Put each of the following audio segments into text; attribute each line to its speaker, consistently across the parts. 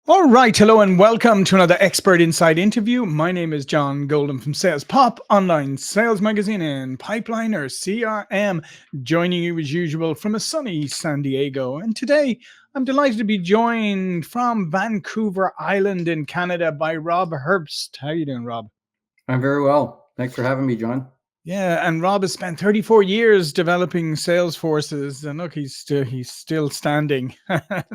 Speaker 1: All right, hello and welcome to another Expert Insight interview. My name is John Golden from SalesPOP, online sales magazine and Pipeliner CRM, joining you as usual from a sunny San Diego. And today I'm delighted to be joined from Vancouver Island in Canada by Rob Herbst. How are you doing, Rob?
Speaker 2: I'm very well. Thanks for having me, John.
Speaker 1: Yeah, and Rob has spent 34 years developing sales forces, and look, he's still standing.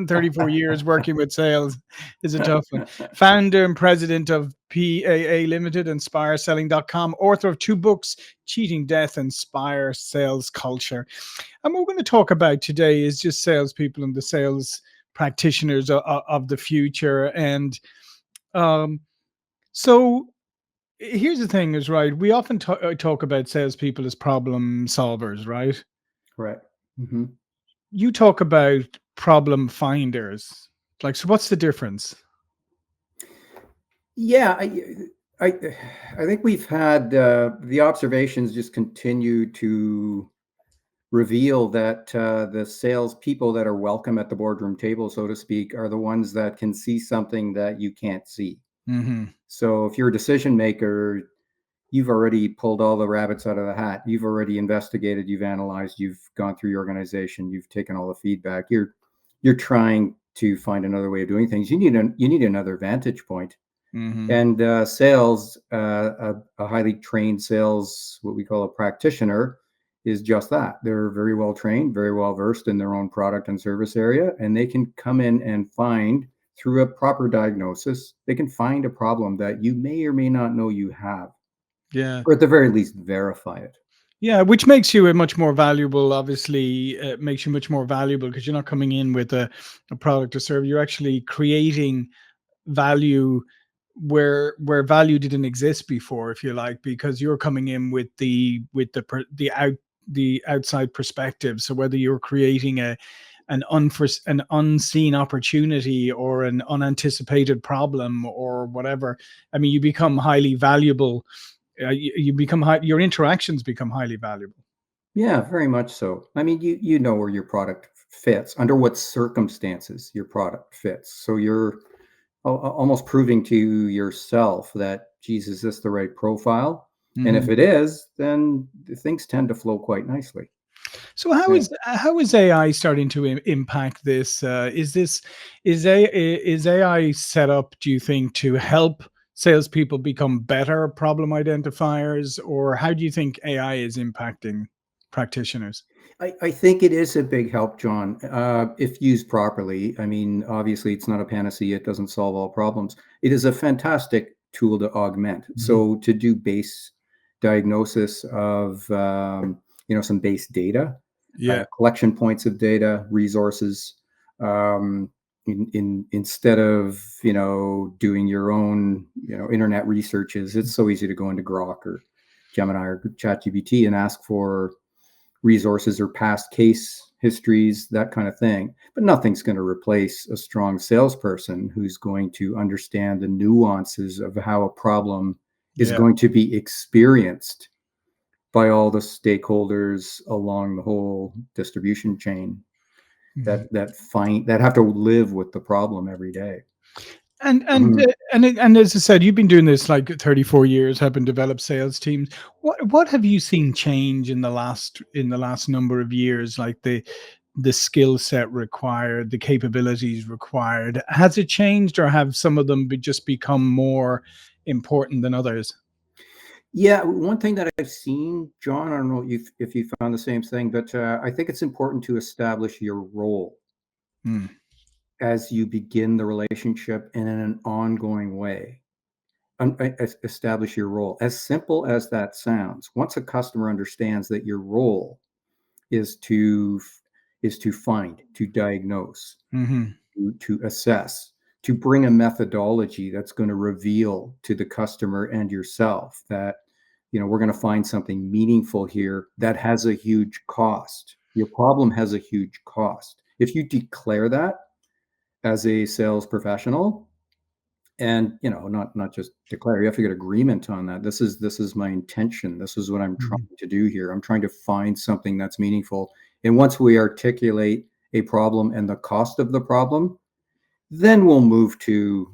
Speaker 1: 34 years working with sales is a tough one. Founder and president of PAA Limited, InspireSelling.com, author of two books, Cheating Death, Inspire Sales Culture. And what we're going to talk about today is just salespeople and the sales practitioners of the future. And um, so here's the thing is right. We often talk about salespeople as problem solvers, right?
Speaker 2: Correct. hmm
Speaker 1: You talk about problem finders. Like, so what's the difference?
Speaker 2: Yeah, I, I think we've had the observations just continue to reveal that the salespeople that are welcome at the boardroom table, so to speak, are the ones that can see something that you can't see.
Speaker 1: Hmm.
Speaker 2: So if you're a decision maker, you've already pulled all the rabbits out of the hat. You've already investigated, you've analyzed, you've gone through your organization, you've taken all the feedback. You're trying to find another way of doing things. You need another vantage point.
Speaker 1: Hmm.
Speaker 2: And sales, a highly trained sales, what we call a practitioner, is just that. They're very well trained, very well versed in their own product and service area, and they can come in and find, through a proper diagnosis, they can find a problem that you may or may not know you have,
Speaker 1: Yeah.
Speaker 2: or at the very least verify it.
Speaker 1: Yeah, which makes you a much more valuable, obviously, makes you much more valuable because you're not coming in with a product or service. You're actually creating value where value didn't exist before, if you like, because you're coming in with the outside perspective. So whether you're creating an unseen opportunity or an unanticipated problem or whatever, I mean, you become highly valuable. You become your interactions become highly valuable.
Speaker 2: Yeah, very much so. I mean, you know where your product fits, under what circumstances your product fits. So you're almost proving to yourself that, geez, is this the right profile? And if
Speaker 1: Mhm.
Speaker 2: it is, then things tend to flow quite nicely.
Speaker 1: So
Speaker 2: Yeah.
Speaker 1: how is AI starting to impact this? Is AI set up? Do you think to help salespeople become better problem identifiers, or how do you think AI is impacting practitioners?
Speaker 2: I think it is a big help, John, if used properly. I mean, obviously, it's not a panacea. It doesn't solve all problems. It is a fantastic tool to augment.
Speaker 1: Mhm.
Speaker 2: So to do base diagnosis of, some base data,
Speaker 1: Yeah,
Speaker 2: collection points of data, resources, instead of, doing your own, internet researches. It's so easy to go into Grok or Gemini or ChatGPT and ask for resources or past case histories, that kind of thing. But nothing's going to replace a strong salesperson who's going to understand the nuances of how a problem is
Speaker 1: yeah.
Speaker 2: going to be experienced by all the stakeholders along the whole distribution chain
Speaker 1: Mhm.
Speaker 2: that have to live with the problem every day.
Speaker 1: And and
Speaker 2: Mhm.
Speaker 1: uh, and as I said, you've been doing this like 34 years, helping develop sales teams. What have you seen change in the last number of years? Like the skill set required, the capabilities required. Has it changed, or have some of them just become more important than others?
Speaker 2: Yeah, one thing that I've seen, John, I don't know if you found the same thing, but I think it's important to establish your role
Speaker 1: Hmm.
Speaker 2: as you begin the relationship and in an ongoing way. Establish your role. As simple as that sounds, once a customer understands that your role is to find, to diagnose,
Speaker 1: Hmm.
Speaker 2: to assess, to bring a methodology that's going to reveal to the customer and yourself that, we're going to find something meaningful here that has a huge cost. Your problem has a huge cost. If you declare that as a sales professional, and not just declare, you have to get agreement on that. This is my intention, this is what I'm
Speaker 1: Hmm.
Speaker 2: trying to do here. I'm trying to find something that's meaningful. And once we articulate a problem and the cost of the problem, then we'll move to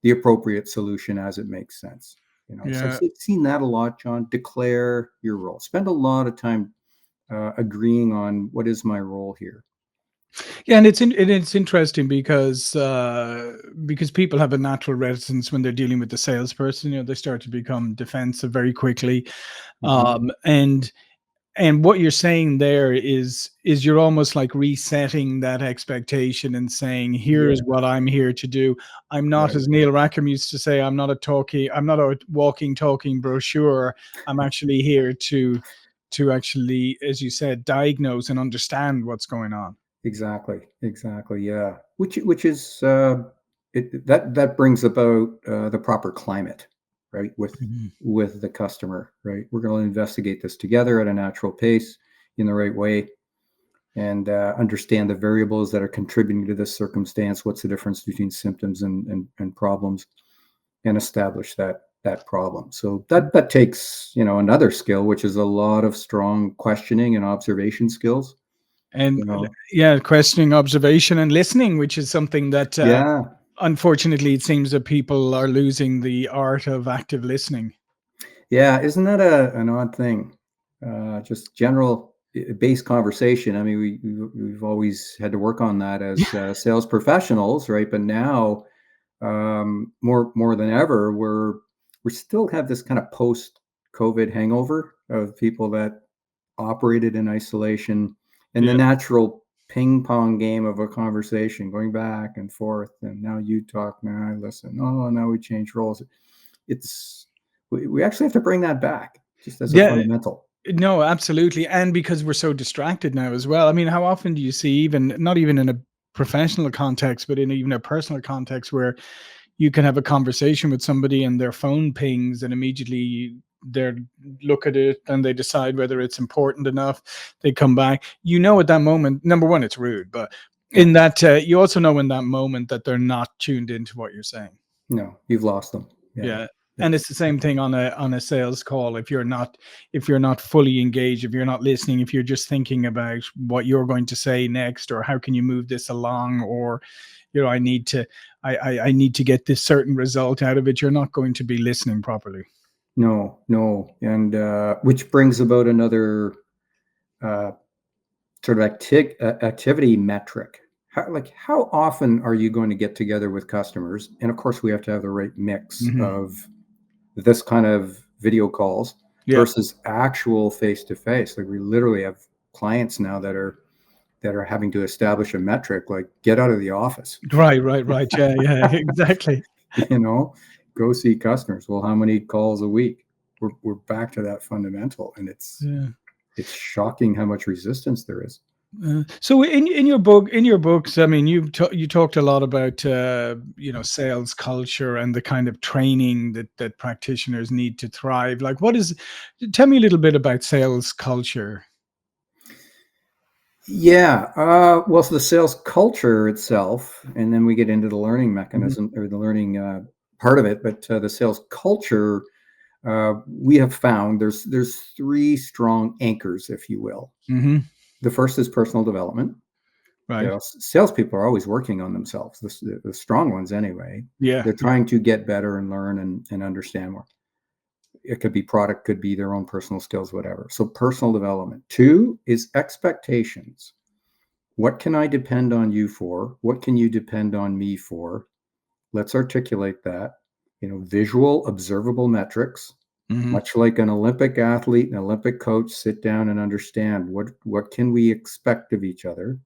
Speaker 2: the appropriate solution as it makes sense. So
Speaker 1: Yeah.
Speaker 2: I've seen that a lot, John. Declare your role. Spend a lot of time agreeing on what is my role here.
Speaker 1: Yeah, and it's interesting because people have a natural reticence when they're dealing with the salesperson. They start to become defensive very quickly,
Speaker 2: Hmm.
Speaker 1: and what you're saying there is you're almost like resetting that expectation and saying,
Speaker 2: Yeah,
Speaker 1: here's what I'm here to do. I'm not,
Speaker 2: right.
Speaker 1: as Neil Rackham used to say, I'm not a walking talking brochure. I'm actually here to actually, as you said, diagnose and understand what's going on.
Speaker 2: Exactly. Exactly. Yeah. Which is that brings about the proper climate, right?
Speaker 1: Mhm.
Speaker 2: With the customer, right? We're going to investigate this together at a natural pace in the right way, and understand the variables that are contributing to this circumstance. What's the difference between symptoms and problems, and establish that problem. So that takes another skill, which is a lot of strong questioning and observation skills.
Speaker 1: And
Speaker 2: You know,
Speaker 1: yeah, questioning, observation, and listening, which is something that
Speaker 2: yeah,
Speaker 1: unfortunately it seems that people are losing the art of active listening.
Speaker 2: yeah. Isn't that an odd thing? Just general base conversation. I mean, we've always had to work on that as sales professionals, right? But now more than ever, we still have this kind of post COVID hangover of people that operated in isolation, and the
Speaker 1: Yeah.
Speaker 2: natural ping pong game of a conversation going back and forth. And now you talk, now I listen. Oh, now we change roles. It's we actually have to bring that back just as a
Speaker 1: Yeah.
Speaker 2: fundamental.
Speaker 1: No, absolutely. And because we're so distracted now as well. I mean, how often do you see, even not even in a professional context, but in even a personal context, where you can have a conversation with somebody and their phone pings and immediately they look at it and they decide whether it's important enough. They come back. At that moment, number one, it's rude, but
Speaker 2: Yeah,
Speaker 1: in that, you also know in that moment that they're not tuned into what you're saying.
Speaker 2: no, you've lost them. Yeah,
Speaker 1: Yeah.
Speaker 2: yeah,
Speaker 1: And it's the same thing on a sales call. If you're not fully engaged, if you're not listening, if you're just thinking about what you're going to say next, or how can you move this along, or I need to I need to get this certain result out of it, you're not going to be listening properly.
Speaker 2: no, no, and which brings about another uh, sort of activity metric. How often are you going to get together with customers? And of course, we have to have the right mix
Speaker 1: Hmm.
Speaker 2: of this kind of video calls
Speaker 1: Yeah.
Speaker 2: versus actual face to face. Like we literally have clients now that are having to establish a metric, like get out of the office,
Speaker 1: Right, right, right. Yeah, yeah, exactly.
Speaker 2: you know, go see customers. Well, how many calls a week? We're back to that fundamental, and
Speaker 1: Yeah.
Speaker 2: it's shocking how much resistance there is.
Speaker 1: So in your books, I mean, you talked a lot about sales culture and the kind of training that practitioners need to thrive. Like, tell me a little bit about sales culture.
Speaker 2: Yeah. Well, so the sales culture itself, and then we get into the learning
Speaker 1: Hmm.
Speaker 2: mechanism or the learning part of it. But the sales culture, we have found there's three strong anchors, if you will.
Speaker 1: Hmm.
Speaker 2: The first is personal development.
Speaker 1: Right.
Speaker 2: Salespeople are always working on themselves. The strong ones, anyway.
Speaker 1: Yeah.
Speaker 2: They're
Speaker 1: Yeah.
Speaker 2: trying to get better and learn and understand more. It could be product, could be their own personal skills, whatever. So personal development. Two is expectations. What can I depend on you for? What can you depend on me for? Let's articulate that. Visual, observable metrics,
Speaker 1: Hmm.
Speaker 2: much like an Olympic athlete, an Olympic coach, sit down and understand what can we expect of each other.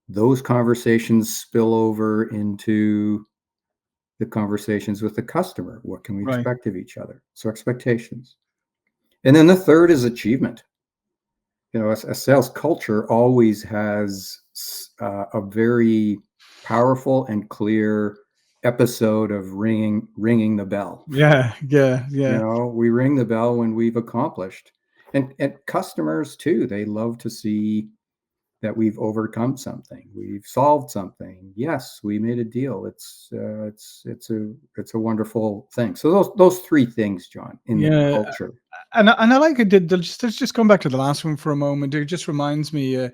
Speaker 2: Those conversations spill over into the conversations with the customer. What can we
Speaker 1: Right.
Speaker 2: expect of each other? So expectations. And then the third is achievement. A sales culture always has a very powerful and clear episode of ringing the bell.
Speaker 1: Yeah. Yeah. Yeah.
Speaker 2: We ring the bell when we've accomplished, and customers too. They love to see that we've overcome something, we've solved something. Yes, we made a deal. It's a wonderful thing. So those three things, John, in the
Speaker 1: Yeah.
Speaker 2: culture.
Speaker 1: And I like it. Let's just come back to the last one for a moment. It just reminds me.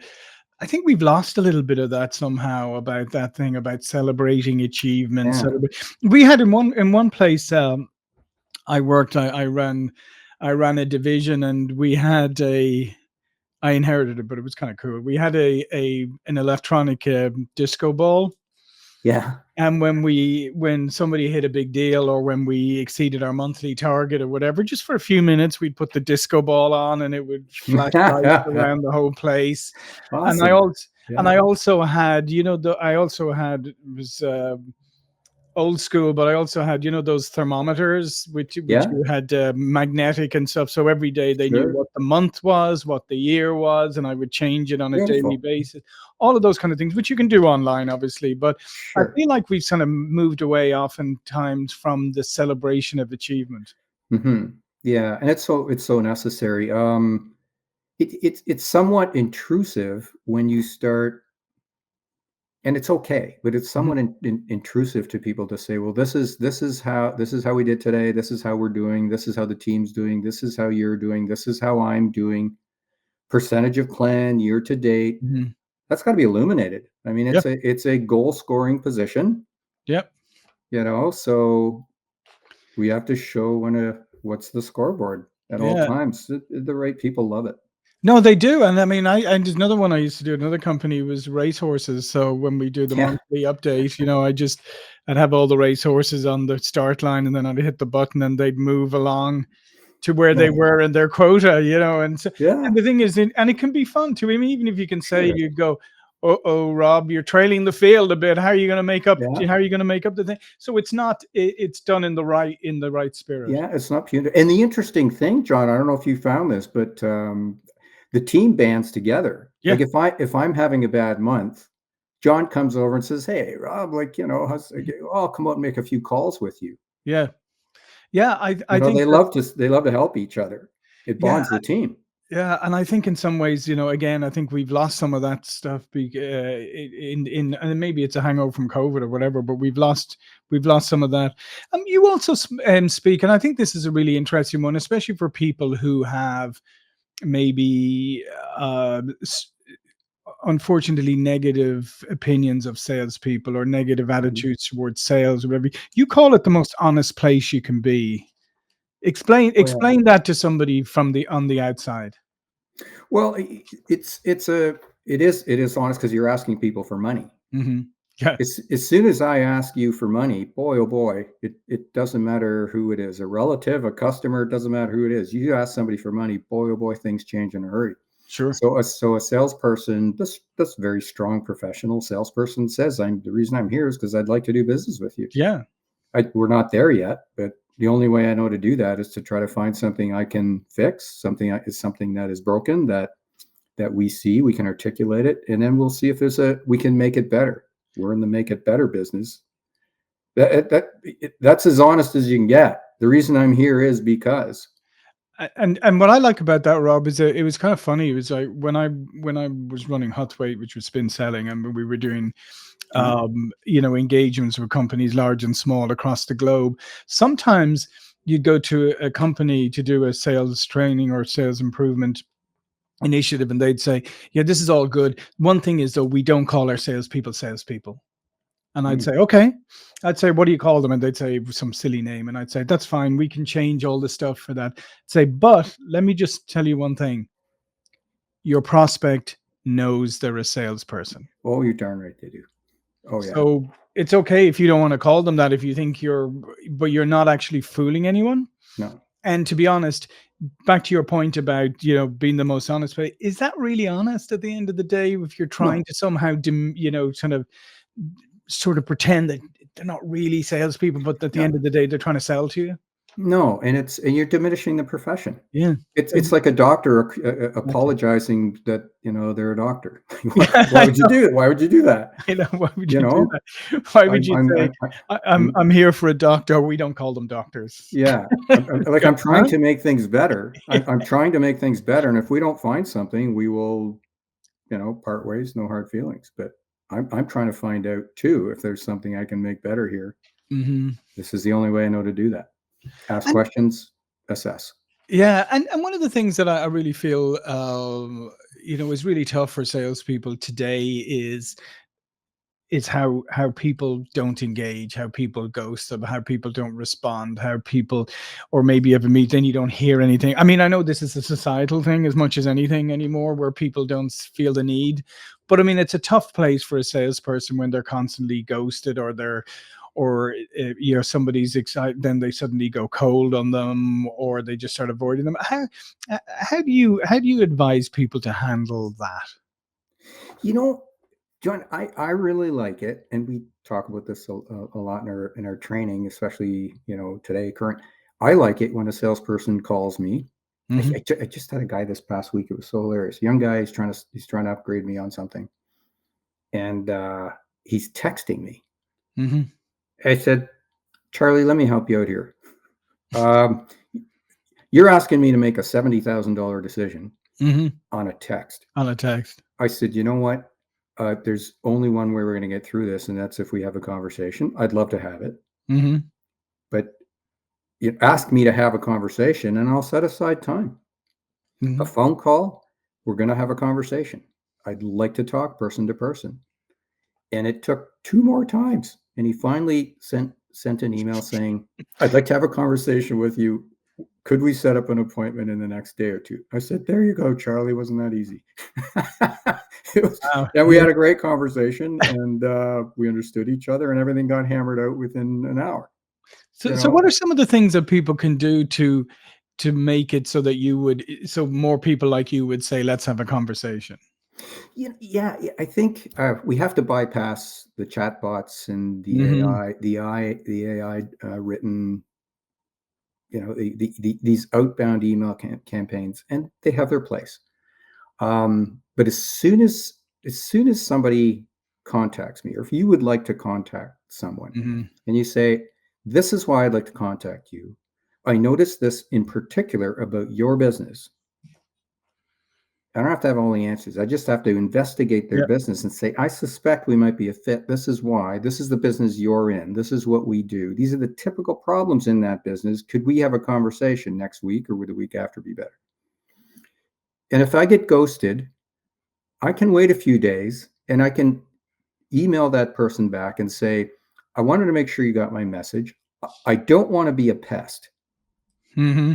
Speaker 1: I think we've lost a little bit of that somehow, about that thing about celebrating achievements.
Speaker 2: Yeah.
Speaker 1: We had in one place, I worked. I ran a division, and we had a. I inherited it, but it was kind of cool. We had a an electronic disco ball,
Speaker 2: Yeah.
Speaker 1: and when somebody hit a big deal, or when we exceeded our monthly target or whatever, just for a few minutes, we'd put the disco ball on, and it would flash lights around the whole place. And I
Speaker 2: Awesome.
Speaker 1: also and
Speaker 2: Yeah.
Speaker 1: I also had, I also had, it was old school, but I also had, those thermometers, which
Speaker 2: Yeah.
Speaker 1: you had magnetic and stuff. So every day they knew
Speaker 2: Sure.
Speaker 1: what the month was, what the year was, and I would change it on a daily
Speaker 2: Beautiful.
Speaker 1: basis. All of those kind of things, which you can do online, obviously. But I
Speaker 2: Sure.
Speaker 1: feel like we've kind of moved away oftentimes from the celebration of achievement.
Speaker 2: Hmm. Yeah, and it's so necessary. It's somewhat intrusive when you start, and it's okay, but it's
Speaker 1: Mhm,
Speaker 2: somewhat intrusive to people to say, well, this is how we did today. This is how we're doing. This is how the team's doing. This is how you're doing. This is how I'm doing. Percentage of plan year to date.
Speaker 1: mhm.
Speaker 2: That's got to be illuminated. I mean,
Speaker 1: Yep,
Speaker 2: it's a goal scoring position,
Speaker 1: yep.
Speaker 2: so we have to show what's the scoreboard at all
Speaker 1: Yeah.
Speaker 2: times. The right people love it.
Speaker 1: No, they do, and I mean, and there's another one I used to do. Another company was racehorses. So when we do the
Speaker 2: Yeah.
Speaker 1: monthly update, I'd have all the racehorses on the start line, and then I'd hit the button, and they'd move along to where they
Speaker 2: No.
Speaker 1: were in their quota. And so,
Speaker 2: Yeah.
Speaker 1: and the thing is, and it can be fun too. I mean, even if you can say,
Speaker 2: Sure.
Speaker 1: you go, oh, Rob, you're trailing the field a bit. How are you going to make up?
Speaker 2: Yeah.
Speaker 1: How are you going to make up the thing? So it's not. It's done in the right spirit.
Speaker 2: Yeah. It's not punitive. And the interesting thing, John, I don't know if you found this, but the team bands together.
Speaker 1: Yeah,
Speaker 2: Like if I'm having a bad month, John comes over and says, "Hey, Rob, like I'll come out and make a few calls with you."
Speaker 1: yeah, yeah. I think
Speaker 2: They
Speaker 1: that.
Speaker 2: love to help each other. It
Speaker 1: Yeah,
Speaker 2: bonds the team.
Speaker 1: yeah, and I think in some ways, again, I think we've lost some of that stuff. And maybe it's a hangover from COVID or whatever, but we've lost some of that. You also speak, and I think this is a really interesting one, especially for people who have maybe unfortunately negative opinions of salespeople, or negative
Speaker 2: Mhm.
Speaker 1: attitudes towards sales, or whatever. You call it the most honest place you can be. Explain
Speaker 2: Oh yeah.
Speaker 1: explain that to somebody from the on the outside.
Speaker 2: Well, it is honest because you're asking people for money.
Speaker 1: Hmm. Yeah.
Speaker 2: As soon as I ask you for money, boy, oh boy, it doesn't matter who it is, a relative, a customer, it doesn't matter who it is. You ask somebody for money, boy, oh boy, things change in a hurry.
Speaker 1: Sure.
Speaker 2: So a salesperson, this very strong professional salesperson says, the reason I'm here is because I'd like to do business with you.
Speaker 1: Yeah.
Speaker 2: We're not there yet, but the only way I know to do that is to try to find something I can fix, something that is broken, that we see, we can articulate it, and then we'll see if we can make it better. We're in the make it better business. That's as honest as you can get. The reason I'm here is because.
Speaker 1: And what I like about that, Rob, is that it was kind of funny. It was like when I was running Hot Weight, which was spin selling, and we were doing
Speaker 2: Yeah.
Speaker 1: engagements with companies large and small across the globe. Sometimes you'd go to a company to do a sales training or sales improvement initiative, and they'd say, "Yeah, this is all good. One thing is, though, we don't call our salespeople." And I'd
Speaker 2: Mm.
Speaker 1: say, okay. I'd say, what do you call them? And they'd say some silly name. And I'd say, that's fine. We can change all the stuff for that. Say, but let me just tell you one thing. Your prospect knows they're a salesperson.
Speaker 2: Oh, you're darn right they do. Oh yeah.
Speaker 1: So it's okay if you don't want to call them that, if you think but you're not actually fooling anyone.
Speaker 2: No.
Speaker 1: And to be honest, back to your point about, being the most honest, but is that really honest at the end of the day, if you're trying
Speaker 2: No.
Speaker 1: to somehow, kind of sort of pretend that they're not really salespeople, but at the end
Speaker 2: No.
Speaker 1: of the day, they're trying to sell to you.
Speaker 2: No. And you're diminishing the profession.
Speaker 1: Yeah.
Speaker 2: It's like a doctor
Speaker 1: Exactly.
Speaker 2: apologizing that they're a doctor.
Speaker 1: Yeah,
Speaker 2: Why would you do it? Why would you do that?
Speaker 1: why would
Speaker 2: You
Speaker 1: you do
Speaker 2: know,
Speaker 1: that? Why would
Speaker 2: I'm
Speaker 1: you
Speaker 2: I'm
Speaker 1: say,
Speaker 2: I'm
Speaker 1: I'm
Speaker 2: I'm
Speaker 1: I'm here for a doctor? We don't call them doctors.
Speaker 2: Yeah,
Speaker 1: Yeah,
Speaker 2: I'm trying
Speaker 1: huh?
Speaker 2: to make things better. I'm trying to make things better, and if we don't find something, we will, part ways, no hard feelings. But I'm trying to find out too if there's something I can make better here.
Speaker 1: Mhm.
Speaker 2: This is the only way I know to do that. Ask
Speaker 1: And
Speaker 2: questions, assess.
Speaker 1: yeah, and one of the things that I really feel, is really tough for salespeople today is how people don't engage, how people ghost them, how people don't respond, how people, or maybe you have a meet, then you don't hear anything. I mean, I know this is a societal thing as much as anything anymore, where people don't feel the need. But I mean, it's a tough place for a salesperson when they're constantly ghosted, or somebody's excited, then they suddenly go cold on them, or they just start avoiding them. How do you advise people to handle that?
Speaker 2: You know, John, I really like it, and we talk about this a lot in our training, especially today, current. I like it when a salesperson calls me.
Speaker 1: Hmm.
Speaker 2: I just had a guy this past week. It was so hilarious. Young guy, he's trying to upgrade me on something, and he's texting me.
Speaker 1: Hmm.
Speaker 2: I said, Charlie, let me help you out here. Um, you're asking me to make a $70,000 decision
Speaker 1: Hmm.
Speaker 2: on a text.
Speaker 1: On a text.
Speaker 2: I said, you know what? There's only one way we're going to get through this, and that's if we have a conversation. I'd love to have it,
Speaker 1: Hmm.
Speaker 2: but you ask me to have a conversation, and I'll set aside time. A
Speaker 1: Hmm.
Speaker 2: phone call, we're going to have a conversation. I'd like to talk person to person. And it took 2 more times, and he finally sent an email saying, I'd like to have a conversation with you. Could we set up an appointment in the next day or two? I said, there you go, Charlie. Wasn't that easy?
Speaker 1: Wow.
Speaker 2: And we
Speaker 1: Yeah.
Speaker 2: had a great conversation, and we understood each other, and everything got hammered out within an hour.
Speaker 1: So what are some of the things that people can do to make it so that so more people like you would say, let's have a conversation?
Speaker 2: Yeah, I think we have to bypass the chatbots and
Speaker 1: Hmm.
Speaker 2: the AI written, these outbound email campaigns, and they have their place. But as soon as somebody contacts me, or if you would like to contact someone,
Speaker 1: Hmm.
Speaker 2: and you say, "This is why I'd like to contact you. I noticed this in particular about your business." I don't have to have all the answers. I just have to investigate their
Speaker 1: Yeah.
Speaker 2: business and say, I suspect we might be a fit. This is why. This is the business you're in. This is what we do. These are the typical problems in that business. Could we have a conversation next week, or would the week after be better? And if I get ghosted, I can wait a few days and I can email that person back and say, I wanted to make sure you got my message. I don't want to be a pest.
Speaker 1: Hmm.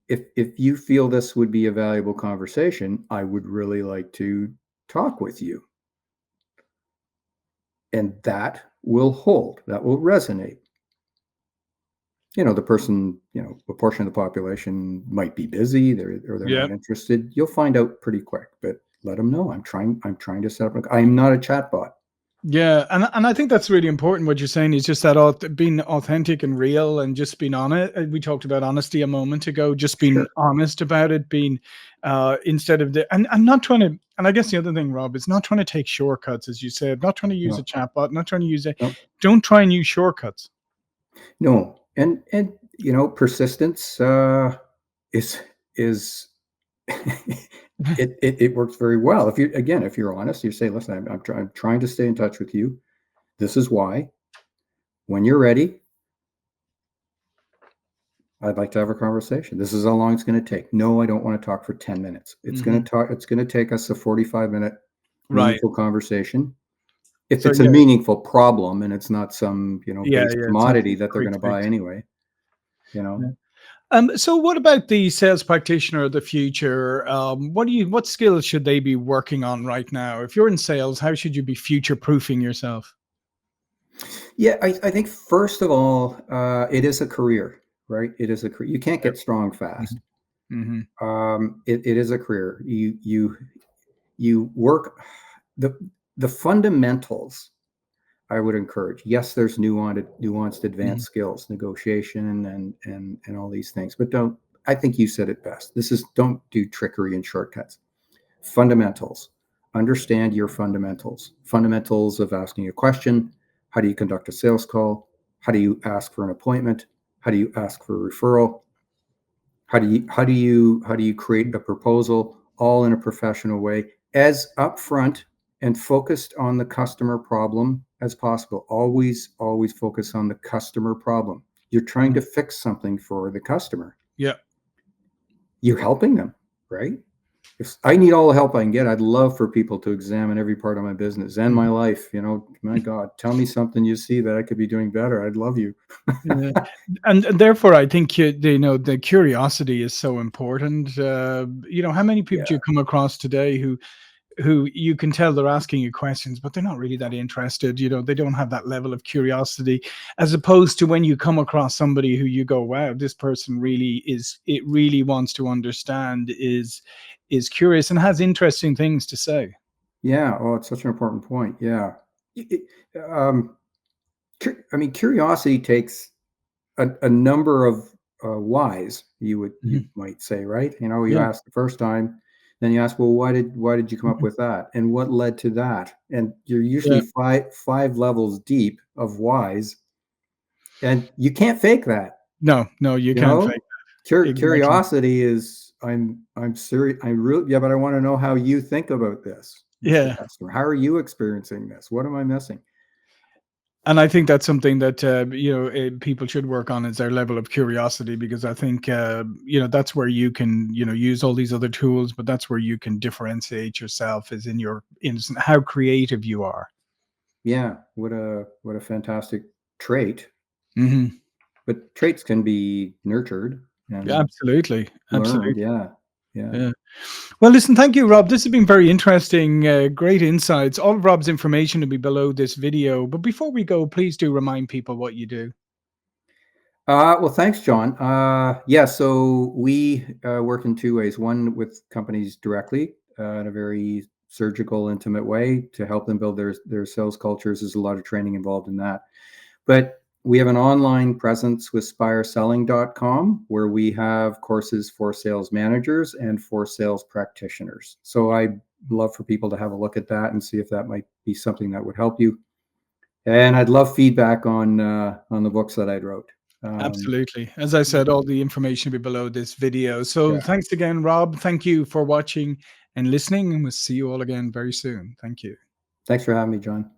Speaker 2: If you feel this would be a valuable conversation, I would really like to talk with you. And that will hold, that will resonate. The person, a portion of the population might be busy, they're
Speaker 1: Yeah.
Speaker 2: not interested. You'll find out pretty quick, but let them know I'm trying to set up. I'm not a chatbot.
Speaker 1: Yeah, and I think that's really important. What you're saying is just that being authentic and real, and just being honest. We talked about honesty a moment ago. Just being
Speaker 2: Sure.
Speaker 1: honest about it, being instead of and not trying to. And I guess the other thing, Rob, is not trying to take shortcuts, as you said. Not trying to use a
Speaker 2: No,
Speaker 1: chatbot. Not trying to use it.
Speaker 2: no,
Speaker 1: Don't try and use shortcuts.
Speaker 2: no. And persistence is it works very well. If you're honest, you say, listen, I'm trying to stay in touch with you. This is why. When you're ready, I'd like to have a conversation. This is how long it's going to take. No, I don't want to talk for 10 minutes.
Speaker 1: Hmm.
Speaker 2: It's going to take us a 45-minute
Speaker 1: Right.
Speaker 2: meaningful conversation. If
Speaker 1: So
Speaker 2: it's a
Speaker 1: yeah,
Speaker 2: meaningful problem and it's not some,
Speaker 1: yeah,
Speaker 2: base
Speaker 1: yeah. It's not
Speaker 2: commodity
Speaker 1: just a
Speaker 2: that they're
Speaker 1: quick
Speaker 2: going to buy
Speaker 1: fix.
Speaker 2: anyway, you know.
Speaker 1: Yeah. So what about the sales practitioner of the future? What skills should they be working on right now? If you're in sales, how should you be future proofing yourself?
Speaker 2: Yeah, I think first of all, it is a career, right? It is a career. You can't
Speaker 1: Yep.
Speaker 2: get strong
Speaker 1: Mhm.
Speaker 2: fast.
Speaker 1: Mhm.
Speaker 2: It is a career. You work the the fundamentals. I would encourage. Yes, there's nuanced
Speaker 1: Mhm.
Speaker 2: advanced skills, negotiation and all these things. But don't. I think you said it best. Don't do trickery and shortcuts. Fundamentals. Understand your fundamentals. Fundamentals of asking a question. How do you conduct a sales call? How do you ask for an appointment? How do you ask for a referral? How do you create a proposal all in a professional way, as upfront and focused on the customer problem as possible. Always focus on the customer problem. You're trying
Speaker 1: Mhm.
Speaker 2: to fix something for the customer.
Speaker 1: Yeah.
Speaker 2: You're helping them, right? If I need all the help I can get, I'd love for people to examine every part of my business and my life. My God, tell me something you see that I could be doing better. I'd love you.
Speaker 1: Yeah, and therefore, I think the curiosity is so important. How many people do you
Speaker 2: Yeah.
Speaker 1: come across today who you can tell they're asking you questions, but they're not really that interested. They don't have that level of curiosity, as opposed to when you come across somebody who you go, wow, this person really wants to understand, is curious and has interesting things to say.
Speaker 2: Yeah. Oh, it's such an important point. Yeah. Um, I mean, curiosity takes a number of whys. You
Speaker 1: Mhm.
Speaker 2: might say, right? You
Speaker 1: Yeah.
Speaker 2: ask the first time, then you ask, well, why did you come up
Speaker 1: Mhm.
Speaker 2: with that, and what led to that? And you're
Speaker 1: Yeah.
Speaker 2: usually five levels deep of whys, and you can't fake that.
Speaker 1: No, no, you
Speaker 2: You
Speaker 1: can't fake
Speaker 2: know,
Speaker 1: that. Exactly.
Speaker 2: Curiosity is I'm serious. I really, yeah, but I want to know how you think about this, Mr.
Speaker 1: Yeah.
Speaker 2: Customer. How are you experiencing this? What am I missing?
Speaker 1: And I think that's something that people should work on, is their level of curiosity, because I think that's where you can use all these other tools, but that's where you can differentiate yourself, is in how creative you are.
Speaker 2: Yeah, what a fantastic trait.
Speaker 1: Hmm.
Speaker 2: But traits can be nurtured and
Speaker 1: Absolutely,
Speaker 2: learned.
Speaker 1: absolutely.
Speaker 2: Yeah, yeah.
Speaker 1: Yeah. Well, listen, thank you, Rob. This has been very interesting. Great insights. All of Rob's information will be below this video. But before we go, please do remind people what you do.
Speaker 2: Well, thanks, John. Yeah, so we work in two ways. One, with companies directly in a very surgical, intimate way to help them build their sales cultures. There's a lot of training involved in that. But we have an online presence with spireselling.com, where we have courses for sales managers and for sales practitioners. So I'd love for people to have a look at that and see if that might be something that would help you. And I'd love feedback on the books that I wrote. Um,
Speaker 1: Absolutely. As I said, all the information will be below this video. So
Speaker 2: yeah.
Speaker 1: thanks again, Rob. Thank you for watching and listening, and we'll see you all again very soon. Thank you.
Speaker 2: Thanks for having me, John.